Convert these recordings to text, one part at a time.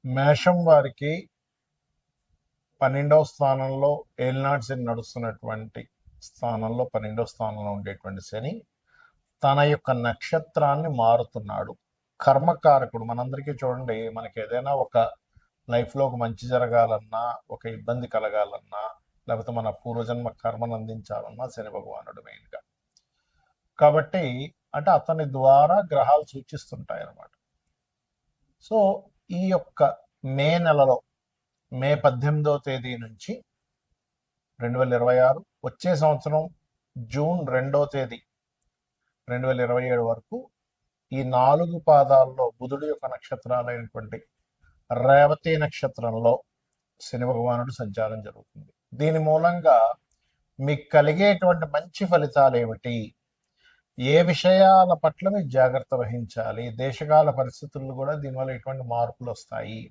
మేషం వారికి 12వ స్థానంలో ఏలినాటి శని నడుస్తున్నటువంటి స్థానంలో 12వ స్థానంలో ఉండేటువంటి శని తన యొక్క నక్షత్రాన్ని మారుతున్నాడు. కర్మకారకుడు మనందరికీ చూడండి, మనకి ఏదైనా ఒక లైఫ్లో ఒక మంచి జరగాలన్నా, ఒక ఇబ్బంది కలగాలన్నా, లేకపోతే మన పూర్వజన్మ కర్మను అందించాలన్నా శని భగవానుడు మెయిన్గా. కాబట్టి అంటే అతని ద్వారా గ్రహాలు సూచిస్తుంటాయి అన్నమాట. సో ఈ యొక్క మే నెలలో మే 18వ తేదీ నుంచి 2026 వచ్చే సంవత్సరం జూన్ 2వ తేదీ 2027 వరకు ఈ 4 పాదాల్లో బుధుడి యొక్క నక్షత్రాలైనటువంటి రేవతి నక్షత్రంలో శని భగవానుడు సంచారం జరుగుతుంది. దీని మూలంగా మీకు కలిగేటువంటి మంచి ఫలితాలు ఏమిటి, ఏ విషయాల పట్ల మీరు జాగ్రత్త వహించాలి, దేశకాల పరిస్థితుల్లో కూడా దీనివల్ల ఎటువంటి మార్పులు వస్తాయి,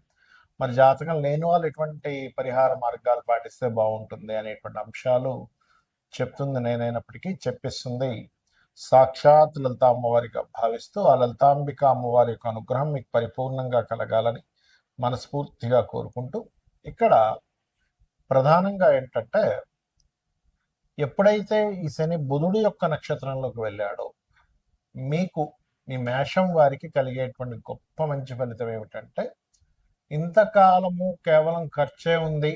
మరి జాతకం లేని వాళ్ళు ఎటువంటి పరిహార మార్గాలు పాటిస్తే బాగుంటుంది అనేటువంటి అంశాలు చెప్తుంది నేనైనప్పటికీ చెప్పిస్తుంది సాక్షాత్ లలిత అమ్మవారిగా భావిస్తూ ఆ లలితాంబిక అమ్మవారి యొక్క అనుగ్రహం మీకు పరిపూర్ణంగా కలగాలని మనస్ఫూర్తిగా కోరుకుంటూ, ఇక్కడ ప్రధానంగా ఏంటంటే ఎప్పుడైతే ఈ శని బుధుడి యొక్క నక్షత్రంలోకి వెళ్ళాడో మీకు మీ మేషం వారికి కలిగేటువంటి గొప్ప మంచి ఫలితం ఏమిటంటే, ఇంతకాలము కేవలం ఖర్చే ఉంది,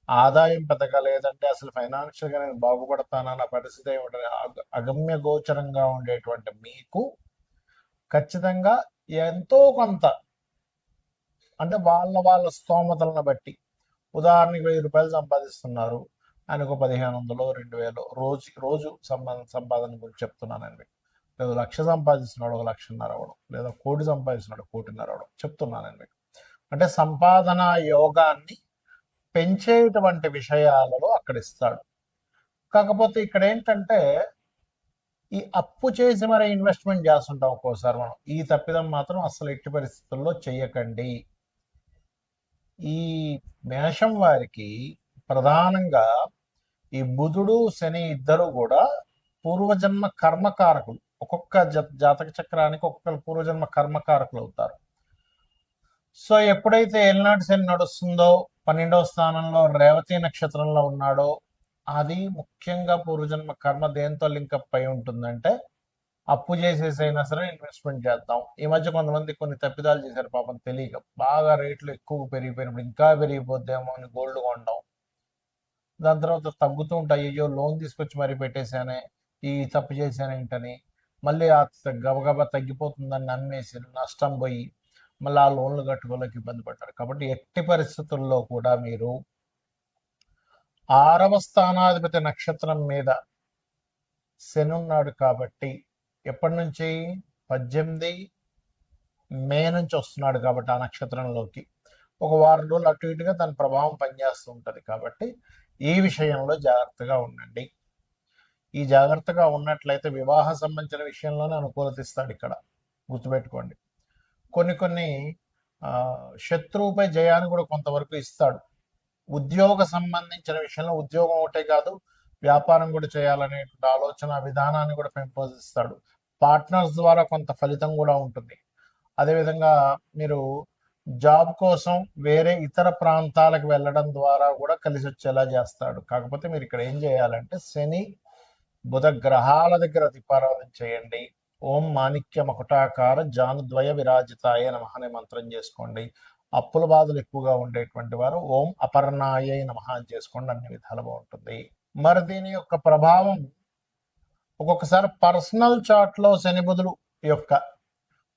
ఆదాయం పెద్దగా లేదంటే అసలు ఫైనాన్షియల్గా నేను బాగుపడతానన్న పరిస్థితి ఏమిటని అగమ్య గోచరంగా ఉండేటువంటి మీకు ఖచ్చితంగా ఎంతో కొంత అంటే వాళ్ళ స్తోమతలను బట్టి, ఉదాహరణకి 1000 రూపాయలు సంపాదిస్తున్నారు, ఆయనకు 1500 2000 రోజు సంపాదన గురించి చెప్తున్నానండి. లేదా 1,00,000 సంపాదిస్తున్నాడు 1,50,000 అవ్వడం, లేదా 1,00,00,000 సంపాదిస్తున్నాడు 1,50,000 అవ్వడం చెప్తున్నానండి. అంటే సంపాదన యోగాన్ని పెంచేటువంటి విషయాలలో అక్కడ ఇస్తాడు. కాకపోతే ఇక్కడ ఏంటంటే ఈ అప్పు చేసి మరి ఇన్వెస్ట్మెంట్ చేస్తుంటాం ఒక్కోసారి మనం. ఈ తప్పిదం మాత్రం అసలు ఎట్టి పరిస్థితుల్లో చెయ్యకండి. ఈ మేషం వారికి ప్రధానంగా ఈ బుధుడు శని ఇద్దరు కూడా పూర్వజన్మ కర్మకారకులు. ఒక్కొక్క జాతక చక్రానికి ఒక్కొక్క పూర్వజన్మ కర్మకారకులు అవుతారు. సో ఎప్పుడైతే ఏలినాటి శని నడుస్తుందో 12వ స్థానంలో రేవతి నక్షత్రంలో ఉన్నాడో అది ముఖ్యంగా పూర్వజన్మ కర్మ దేంతో లింకప్ అయి ఉంటుందంటే, అప్పు చేసేసైనా సరే ఇన్వెస్ట్మెంట్ చేద్దాం. ఈ మధ్య కొంతమంది కొన్ని తప్పిదాలు చేశారు పాపం తెలియక, బాగా రేట్లు ఎక్కువ పెరిగిపోయినప్పుడు ఇంకా పెరిగిపోద్దేమో అని గోల్డ్ కొనడం, దాని తర్వాత తగ్గుతూ ఉంటాయి, అయ్యో లోన్ తీసుకొచ్చి మరీ పెట్టేశానే, ఈ తప్పు చేశానేంటని మళ్ళీ ఆ గబగబా తగ్గిపోతుందని నమ్మేసి నష్టం పోయి మళ్ళీ ఆ లోన్లు కట్టుకోలేక ఇబ్బంది పడ్డారు. కాబట్టి ఎట్టి పరిస్థితుల్లో కూడా మీరు 6వ స్థానాధిపతి నక్షత్రం మీద శని ఉన్నాడు కాబట్టి, ఎప్పటి నుంచి 18 మే నుంచి వస్తున్నాడు కాబట్టి ఆ నక్షత్రంలోకి ఒక వారం రోజులు అటు ఇటుగా దాని ప్రభావం పనిచేస్తూ ఉంటుంది. కాబట్టి ఈ విషయంలో జాగ్రత్తగా ఉండండి. ఈ జాగ్రత్తగా ఉన్నట్లయితే వివాహ సంబంధించిన విషయంలోనే అనుకూలత ఇస్తాడు. ఇక్కడ గుర్తుపెట్టుకోండి, కొన్ని శత్రువుపై జయాన్ని కూడా కొంతవరకు ఇస్తాడు. ఉద్యోగ సంబంధించిన విషయంలో ఉద్యోగం ఒకటే కాదు, వ్యాపారం కూడా చేయాలనే ఆలోచన విధానాన్ని కూడా పెంపొందిస్తాడు. పార్ట్నర్స్ ద్వారా కొంత ఫలితం కూడా ఉంటుంది. అదేవిధంగా మీరు జాబ్ కోసం వేరే ఇతర ప్రాంతాలకు వెళ్ళడం ద్వారా కూడా కలిసి వచ్చేలా చేస్తాడు. కాకపోతే మీరు ఇక్కడ ఏం చేయాలంటే శని బుధ గ్రహాల దగ్గర దీపారాధన చేయండి. ఓం మాణిక్య మకుటాకార జానుద్వయ విరాజితాయ నమః అనే మంత్రం చేసుకోండి. అప్పుల బాధలు ఎక్కువగా ఉండేటువంటి వారు ఓం అపర్ణాయ నమః అని చేసుకోండి, అన్ని విధాలు బాగుంటుంది. మరి దీని యొక్క ప్రభావం ఒక్కొక్కసారి పర్సనల్ చార్ట్లో శని బుధుడు యొక్క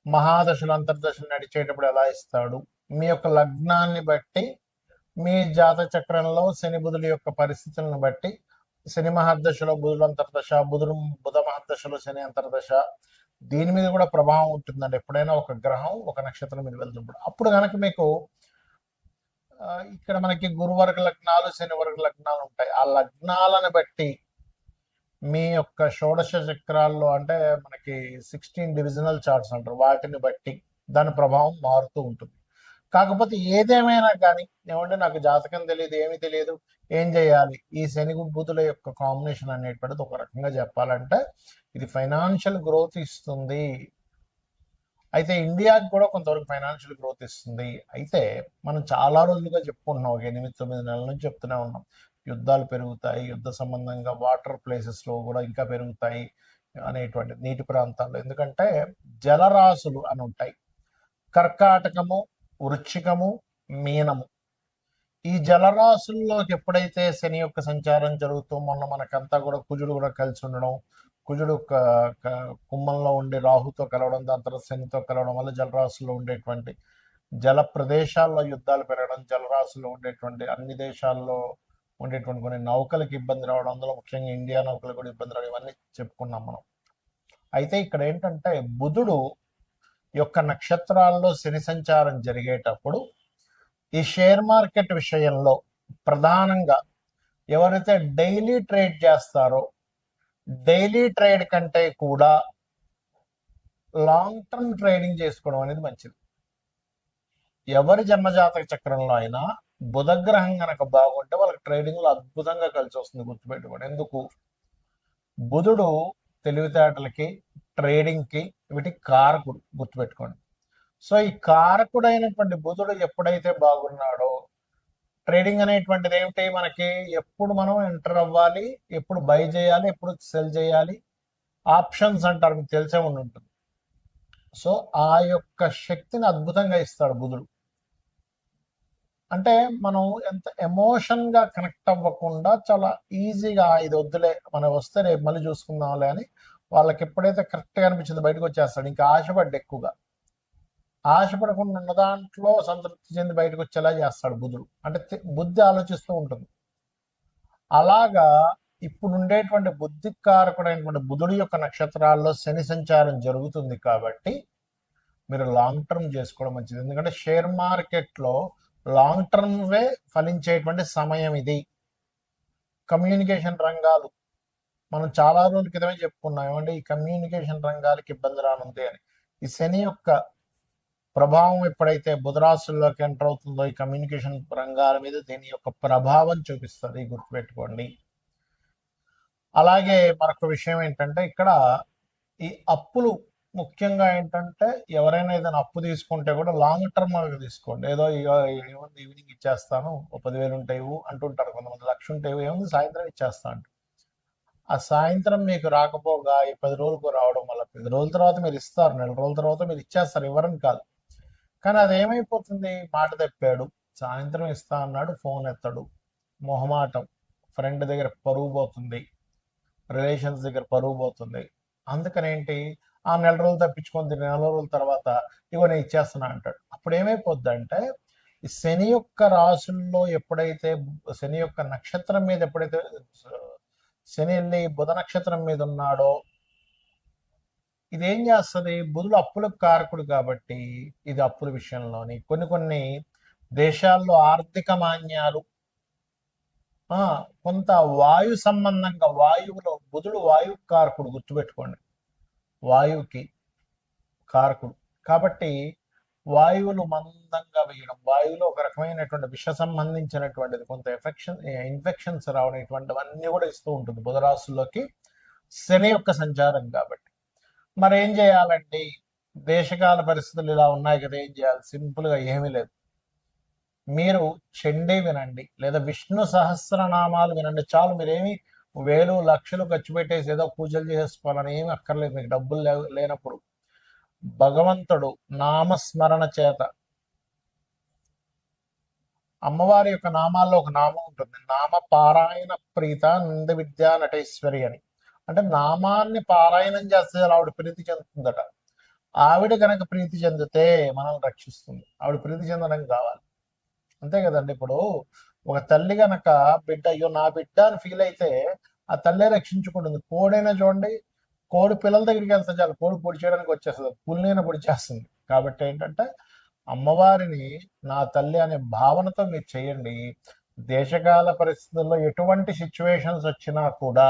మహాదశలు అంతర్దశలు నడిచేటప్పుడు ఎలా ఇస్తాడు, మీ యొక్క లగ్నాన్ని బట్టి, మీ జాతక చక్రంలో శని బుధుల యొక్క పరిస్థితులను బట్టి శని మహాదశలో బుధుడు అంతర్దశ, బుధ మహాదశలో శని అంతర్దశ, దీని మీద కూడా ప్రభావం ఉంటుందండి. ఎప్పుడైనా ఒక గ్రహం ఒక నక్షత్రం మీద వెళ్తున్నప్పుడు అప్పుడు కనుక మీకు ఇక్కడ మనకి గురువర్గ లగ్నాలు శని వర్గ లగ్నాలు ఉంటాయి. ఆ లగ్నాలను బట్టి మీ యొక్క షోడశ చక్రాల్లో అంటే మనకి 16 డివిజనల్ చార్ట్స్ అంటారు, వాటిని బట్టి దాని ప్రభావం మారుతూ ఉంటుంది. కాకపోతే ఏదేమైనా కానీ ఏమంటే నాకు జాతకం తెలియదు, ఏమీ తెలియదు, ఏం చేయాలి, ఈ శని బుధుల యొక్క కాంబినేషన్ అనేటువంటిది ఒక రకంగా చెప్పాలంటే ఇది ఫైనాన్షియల్ గ్రోత్ ఇస్తుంది. అయితే ఇండియాకి కూడా కొంతవరకు ఫైనాన్షియల్ గ్రోత్ ఇస్తుంది. అయితే మనం చాలా రోజులుగా చెప్పుకుంటున్నాం, ఒక 8-9 నెలల నుంచి చెప్తూనే ఉన్నాం, యుద్ధాలు పెరుగుతాయి, యుద్ధ సంబంధంగా వాటర్ ప్లేసెస్లో కూడా ఇంకా పెరుగుతాయి అనేటువంటి నీటి ప్రాంతాల్లో. ఎందుకంటే జలరాశులు అని ఉంటాయి, కర్కాటకము, వృశ్చికము, మీనము. ఈ జలరాశుల్లోకి ఎప్పుడైతే శని యొక్క సంచారం జరుగుతూ, మొన్న మనకంతా కూడా కుజుడు కూడా కలిసి ఉండడం, కుజుడు కుంభంలో ఉండి రాహుతో కలవడం, దాని తర్వాత శనితో కలవడం వల్ల జలరాశుల్లో ఉండేటువంటి జల ప్రదేశాల్లో యుద్ధాలు పెరగడం, జలరాశుల్లో ఉండేటువంటి అన్ని దేశాల్లో ఉండేటువంటి కొన్ని నౌకలకు ఇబ్బంది రావడం, అందులో ముఖ్యంగా ఇండియా నౌకలకు కూడా ఇబ్బంది రావడం, ఇవన్నీ చెప్పుకున్నాం మనం. అయితే ఇక్కడ ఏంటంటే బుధుడు యొక్క నక్షత్రాల్లో శని సంచారం జరిగేటప్పుడు ఈ షేర్ మార్కెట్ విషయంలో ప్రధానంగా ఎవరైతే డైలీ ట్రేడ్ చేస్తారో, డైలీ ట్రేడ్ కంటే కూడా లాంగ్ టర్మ్ ట్రేడింగ్ చేసుకోవడం అనేది మంచిది. ఎవరి జన్మజాతక చక్రంలో అయినా బుధగ్రహం కనుక బాగుంటే వాళ్ళకి ట్రేడింగ్లో అద్భుతంగా కలిసి వస్తుంది. గుర్తుపెట్టుకోండి. ఎందుకు? బుధుడు తెలివితేటలకి, ట్రేడింగ్కి, వీటికి కారకుడు. గుర్తుపెట్టుకోండి. సో ఈ కారకుడైనటువంటి బుధుడు ఎప్పుడైతే బాగున్నాడో, ట్రేడింగ్ అనేటువంటిది ఏమిటి, మనకి ఎప్పుడు మనం ఎంటర్ అవ్వాలి, ఎప్పుడు బై చేయాలి, ఎప్పుడు సెల్ చేయాలి, ఆప్షన్స్ అంటారు, మీకు తెలిసే ఉంటుంది. సో ఆ యొక్క శక్తిని అద్భుతంగా ఇస్తాడు బుధుడు. అంటే మనం ఎంత ఎమోషన్గా కనెక్ట్ అవ్వకుండా చాలా ఈజీగా ఇది వద్దులే, మనం వస్తే రేపు మళ్ళీ చూసుకుందాంలే అని వాళ్ళకి ఎప్పుడైతే కరెక్ట్గా అనిపించింది బయటకు వచ్చేస్తాడు. ఇంకా ఆశపడ్డ ఎక్కువగా ఆశపడకుండా ఉన్న దాంట్లో సంతృప్తి చెంది బయటకు వచ్చేలా చేస్తాడు బుధుడు. అంటే బుద్ధి ఆలోచిస్తూ ఉంటుంది. అలాగా ఇప్పుడు ఉండేటువంటి బుద్ధికారకుడైనటువంటి బుధుడు యొక్క నక్షత్రాల్లో శని సంచారం జరుగుతుంది కాబట్టి మీరు లాంగ్ టర్మ్ చేసుకోవడం మంచిది. ఎందుకంటే షేర్ మార్కెట్లో లాంగ్ టర్మ్వే ఫలించేటువంటి సమయం ఇది. కమ్యూనికేషన్ రంగాలు మనం చాలా రోజుల క్రితమే చెప్పుకున్నాం, ఏమంటే ఈ కమ్యూనికేషన్ రంగాలకి ఇబ్బంది రానుంది అని. ఈ శని యొక్క ప్రభావం ఎప్పుడైతే బుధరాశుల్లోకి ఎంటర్ అవుతుందో, ఈ కమ్యూనికేషన్ రంగాల మీద దీని యొక్క ప్రభావం చూపిస్తుంది. గుర్తుపెట్టుకోండి. అలాగే మరొక విషయం ఏంటంటే ఇక్కడ ఈ అప్పులు ముఖ్యంగా ఏంటంటే ఎవరైనా ఏదైనా అప్పు తీసుకుంటే కూడా లాంగ్ టర్మ్ తీసుకోండి. ఏదో ఏముంది ఈవినింగ్ ఇచ్చేస్తాను, ఓ 10,000 ఉంటాయి అంటుంటారు కొంతమంది, 1,00,000 ఉంటాయి, ఏముంది సాయంత్రం ఇచ్చేస్తా అంట. ఆ సాయంత్రం మీకు రాకపోగా ఈ 10 రోజులకు రావడం వల్ల 10 రోజుల తర్వాత మీరు ఇస్తారు, నెల రోజుల తర్వాత మీరు ఇచ్చేస్తారు, ఇవ్వరని కాదు. కానీ అది ఏమైపోతుంది, మాట తప్పాడు, సాయంత్రం ఇస్తా అన్నాడు, ఫోన్ ఎత్తాడు, మొహమాటం, ఫ్రెండ్ దగ్గర పరువు పోతుంది, రిలేషన్స్ దగ్గర పరువు పోతుంది. అందుకని ఏంటి, ఆ నెల రోజులు తప్పించుకొని నెల రోజుల తర్వాత ఇగో నేను ఇచ్చేస్తున్నా అంటాడు. అప్పుడు ఏమైపోద్ది అంటే ఈ శని యొక్క రాశుల్లో ఎప్పుడైతే శని యొక్క నక్షత్రం మీద ఎప్పుడైతే శని వెళ్ళి బుధ నక్షత్రం మీద ఉన్నాడో, ఇదేం చేస్తుంది, బుధుడు అప్పులకు కారకుడు కాబట్టి ఇది అప్పుల విషయంలోని కొన్ని దేశాల్లో ఆర్థిక మాన్యాలు, కొంత వాయు సంబంధంగా, వాయువులో బుధుడు వాయువు కారకుడు. గుర్తుపెట్టుకోండి, వాయువుకి కారకుడు కాబట్టి వాయువులు మందంగా వేయడం, వాయువులో ఒక రకమైనటువంటి విష సంబంధించినటువంటిది కొంత ఇన్ఫెక్షన్స్ రావడం, ఇటువంటివన్నీ కూడా ఇస్తూ ఉంటుంది బుధరాశుల్లోకి శని యొక్క సంచారం. కాబట్టి మరి ఏం చేయాలండి, దేశకాల పరిస్థితులు ఇలా ఉన్నాయి కదా, ఏం చేయాలి? సింపుల్గా ఏమీ లేదు, మీరు చండీ వినండి, లేదా విష్ణు సహస్రనామాలు వినండి, చాలు. మీరేమి వేలు లక్షలు ఖర్చు పెట్టేసి ఏదో పూజలు చేసుకోవాలని ఏమి అక్కర్లేదు. మీకు డబ్బులు లేనప్పుడు భగవంతుడు నామస్మరణ చేత, అమ్మవారి యొక్క నామాల్లో ఒక నామం ఉంటుంది, నామ పారాయణ ప్రీత నంద విద్యా నటేశ్వరి అని. అంటే నామాన్ని పారాయణం చేస్తే ఆవిడ ప్రీతి చెందుతుందట. ఆవిడ కనుక ప్రీతి చెందితే మనం రక్షిస్తుంది. ఆవిడ ప్రీతి చెందడం కావాలి, అంతే కదండి. ఇప్పుడు ఒక తల్లి గనక బిడ్డ, అయ్యో నా బిడ్డ అని ఫీల్ అయితే ఆ తల్లే రక్షించుకుంటుంది. కోడైనా చూడండి, కోడి పిల్లల దగ్గరికి వెళ్తే చాలు, కోడి పొడి చేయడానికి వచ్చేస్తుంది, పుల్లైన పొడి చేస్తుంది. కాబట్టి ఏంటంటే అమ్మవారిని నా తల్లి అనే భావనతో మీరు చేయండి. దేశకాల పరిస్థితుల్లో ఎటువంటి సిచ్యువేషన్స్ వచ్చినా కూడా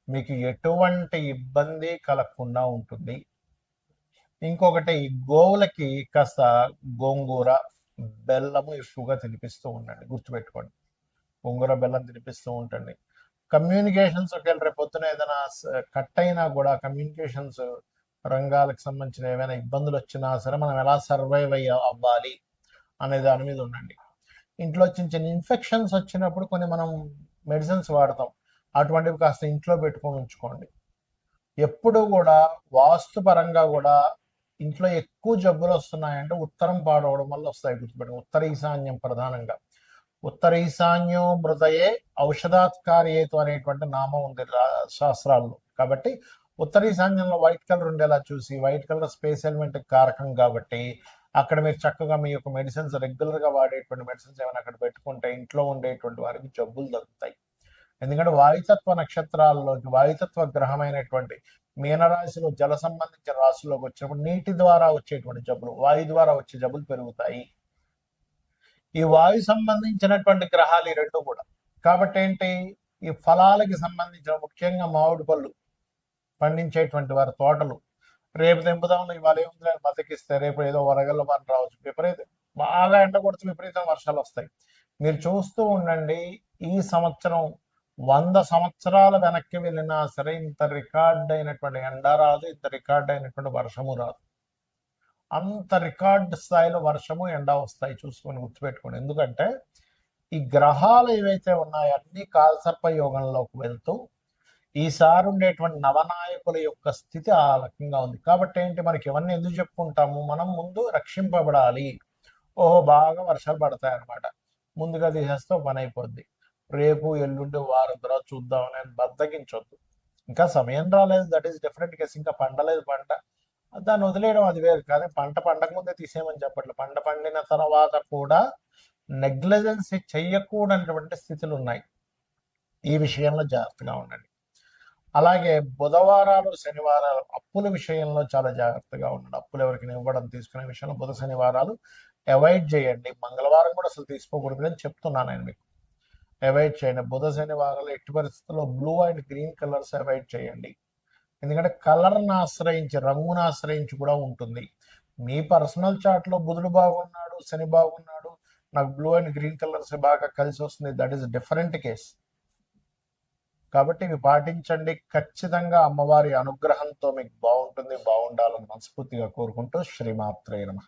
మీకు ఎటువంటి ఇబ్బంది కలగకుండా ఉంటుంది. ఇంకొకటి, గోవులకి కాస్త గోంగూర బెల్లము ఎక్కువగా తినిపిస్తూ ఉండండి. గుర్తుపెట్టుకోండి, గోంగూర బెల్లం తినిపిస్తూ ఉండండి. కమ్యూనికేషన్స్ ఒకవేళ రేపు పొద్దున ఏదైనా కట్ అయినా కూడా కమ్యూనికేషన్స్ రంగాలకు సంబంధించిన ఏమైనా ఇబ్బందులు వచ్చినా సరే మనం ఎలా సర్వైవ్ అవ్వాలి అనే దాని మీద ఉండండి. ఇంట్లో చిన్న చిన్న ఇన్ఫెక్షన్స్ వచ్చినప్పుడు కొన్ని మనం మెడిసిన్స్ వాడతాం, అటువంటివి కాస్త ఇంట్లో పెట్టుకొని ఉంచుకోండి. ఎప్పుడు కూడా వాస్తు పరంగా కూడా ఇంట్లో ఎక్కువ జబ్బులు వస్తున్నాయంటే ఉత్తరం పాడవడం వల్ల వస్తాయి, గుర్తుపెట్టుకో. ఉత్తర ఈశాన్యం ప్రధానంగా. ఉత్తర ఈశాన్యం మృతయే ఔషధాత్కార్యేతు అనేటువంటి నామం ఉంది శాస్త్రాల్లో. కాబట్టి ఉత్తర ఈశాన్యంలో వైట్ కలర్ ఉండేలా చూసి, వైట్ కలర్ స్పేస్ ఎలిమెంట్ కారకం కాబట్టి అక్కడ మీరు చక్కగా మీ యొక్క మెడిసిన్స్, రెగ్యులర్గా వాడేటువంటి మెడిసిన్స్ ఏమైనా అక్కడ పెట్టుకుంటే ఇంట్లో ఉండేటువంటి వారికి జబ్బులు తగ్గుతాయి. ఎందుకంటే వాయుతత్వ నక్షత్రాల్లోకి వాయుతత్వ గ్రహమైనటువంటి మీనరాశిలో జల సంబంధించిన రాశుల్లోకి వచ్చినప్పుడు నీటి ద్వారా వచ్చేటువంటి జబ్బులు, వాయు ద్వారా వచ్చే జబ్బులు పెరుగుతాయి. ఈ వాయు సంబంధించినటువంటి గ్రహాలు ఈ రెండు కూడా. కాబట్టి ఏంటి, ఈ ఫలాలకి సంబంధించిన ముఖ్యంగా మామిడి పళ్ళు పండించేటువంటి వారి తోటలు రేపు తెంపుదాం ఇవాళ ఏముంది బతికిస్తే రేపు ఏదో వరగల్ల మనం రావచ్చు. బాగా ఎండ కొడుతూ విపరీతం వర్షాలు వస్తాయి. మీరు చూస్తూ ఉండండి, ఈ సంవత్సరం 100 సంవత్సరాల వెనక్కి వెళ్ళినా సరే ఇంత రికార్డ్ అయినటువంటి ఎండ రాదు, ఇంత రికార్డ్ అయినటువంటి వర్షము రాదు. అంత రికార్డ్ స్థాయిలో వర్షము ఎండ వస్తాయి, చూసుకొని గుర్తుపెట్టుకోండి. ఎందుకంటే ఈ గ్రహాలు ఏవైతే ఉన్నాయో అన్ని కాలసర్ప యోగంలోకి వెళ్తూ ఈసారి ఉండేటువంటి నవనాయకుల యొక్క స్థితి ఆ రకంగా ఉంది. కాబట్టి ఏంటి, మనకి ఇవన్నీ ఎందుకు చెప్పుకుంటాము, మనం ముందు రక్షింపబడాలి. ఓహో బాగా వర్షాలు పడతాయి అనమాట, ముందుగా తీసేస్తే పని అయిపోద్ది, రేపు ఎల్లుండి వారం తర్వాత చూద్దాం అని బద్దగించొద్దు. ఇంకా సమయం రాలేదు, దట్ ఈస్ డిఫరెంట్ కేసు. ఇంకా పండలేదు పంట, దాన్ని వదిలేయడం అది వేరు. కానీ పంట పండక ముందే తీసేయమని చెప్పట్లేదు. పంట పండిన తర్వాత కూడా నెగ్లిజెన్సీ చెయ్యకూడనటువంటి స్థితులు ఉన్నాయి. ఈ విషయంలో జాగ్రత్తగా ఉండండి. అలాగే బుధవారాలు శనివారాలు అప్పుల విషయంలో చాలా జాగ్రత్తగా ఉండండి. అప్పులు ఎవరికి ఇవ్వడం తీసుకునే విషయంలో బుధ శనివారాలు అవాయిడ్ చేయండి. మంగళవారం కూడా అసలు తీసుకోకూడదు అని చెప్తున్నాను నేను మీకు. అవాయిడ్ చేయండి. బుధ శనివారాలు ఎట్టి పరిస్థితుల్లో blue and green colours avoid చేయండి. ఎందుకంటే కలర్ని ఆశ్రయించి, రంగును ఆశ్రయించి కూడా ఉంటుంది. మీ పర్సనల్ చార్ట్లో బుధుడు బాగున్నాడు, శని బాగున్నాడు, నాకు బ్లూ అండ్ గ్రీన్ కలర్స్ బాగా కలిసి వస్తుంది, దట్ ఈస్ డిఫరెంట్ కేస్. కాబట్టి ఇవి పాటించండి. ఖచ్చితంగా అమ్మవారి అనుగ్రహంతో మీకు బాగుంటుంది, బాగుండాలని మనస్ఫూర్తిగా కోరుకుంటూ శ్రీమాత్రే నమః.